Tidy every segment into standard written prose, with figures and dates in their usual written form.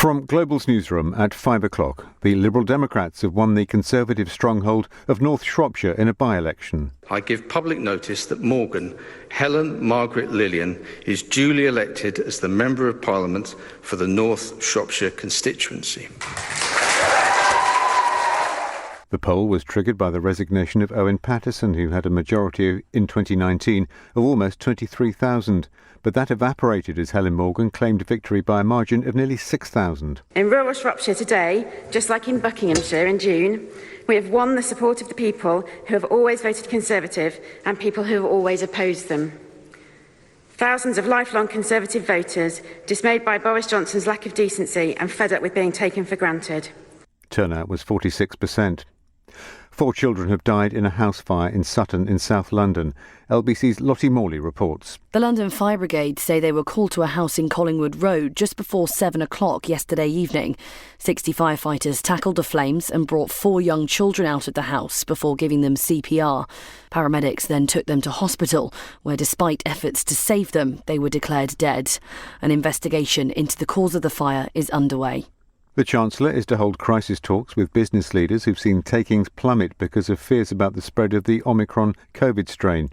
From Global's newsroom at 5 o'clock, the Liberal Democrats have won the Conservative stronghold of North Shropshire in a by-election. I give public notice that Morgan Helen Margaret Lillian is duly elected as the Member of Parliament for the North Shropshire constituency. The poll was triggered by the resignation of Owen Paterson, who had a majority in 2019 of almost 23,000. But that evaporated as Helen Morgan claimed victory by a margin of nearly 6,000. In rural Shropshire today, just like in Buckinghamshire in June, we have won the support of the people who have always voted Conservative and people who have always opposed them. Thousands of lifelong Conservative voters, dismayed by Boris Johnson's lack of decency and fed up with being taken for granted. Turnout was 46%. 4 children have died in a house fire in Sutton in South London. LBC's Lottie Morley reports. The London Fire Brigade say they were called to a house in Collingwood Road just before 7 o'clock yesterday evening. 60 firefighters tackled the flames and brought 4 young children out of the house before giving them CPR. Paramedics then took them to hospital, where despite efforts to save them, they were declared dead. An investigation into the cause of the fire is underway. The Chancellor is to hold crisis talks with business leaders who've seen takings plummet because of fears about the spread of the Omicron COVID strain.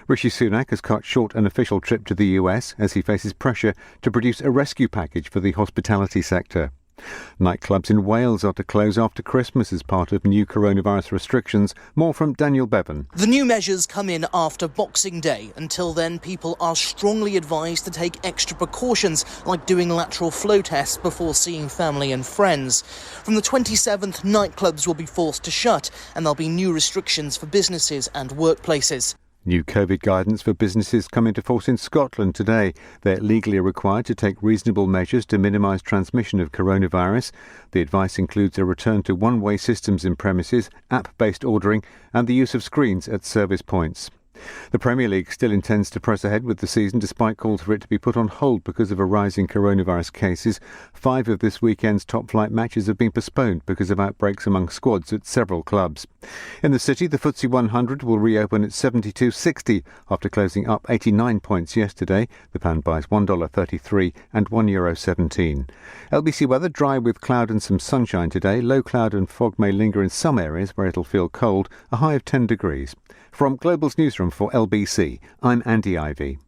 Rishi Sunak has cut short an official trip to the US as he faces pressure to produce a rescue package for the hospitality sector. Nightclubs in Wales are to close after Christmas as part of new coronavirus restrictions. More from Daniel Bevan. The new measures come in after Boxing Day. Until then, people are strongly advised to take extra precautions, like doing lateral flow tests before seeing family and friends. From the 27th, nightclubs will be forced to shut, and there'll be new restrictions for businesses and workplaces. New COVID guidance for businesses come into force in Scotland today. They're legally required to take reasonable measures to minimise transmission of coronavirus. The advice includes a return to one-way systems in premises, app-based ordering and the use of screens at service points. The Premier League still intends to press ahead with the season despite calls for it to be put on hold because of a rise in coronavirus cases. 5 of this weekend's top-flight matches have been postponed because of outbreaks among squads at several clubs. In the city, the FTSE 100 will reopen at 72.60 after closing up 89 points yesterday. The pound buys $1.33 and €1.17. LBC weather, dry with cloud and some sunshine today. Low cloud and fog may linger in some areas where it'll feel cold, a high of 10 degrees. From Global's newsroom for LBC, I'm Andy Ivey.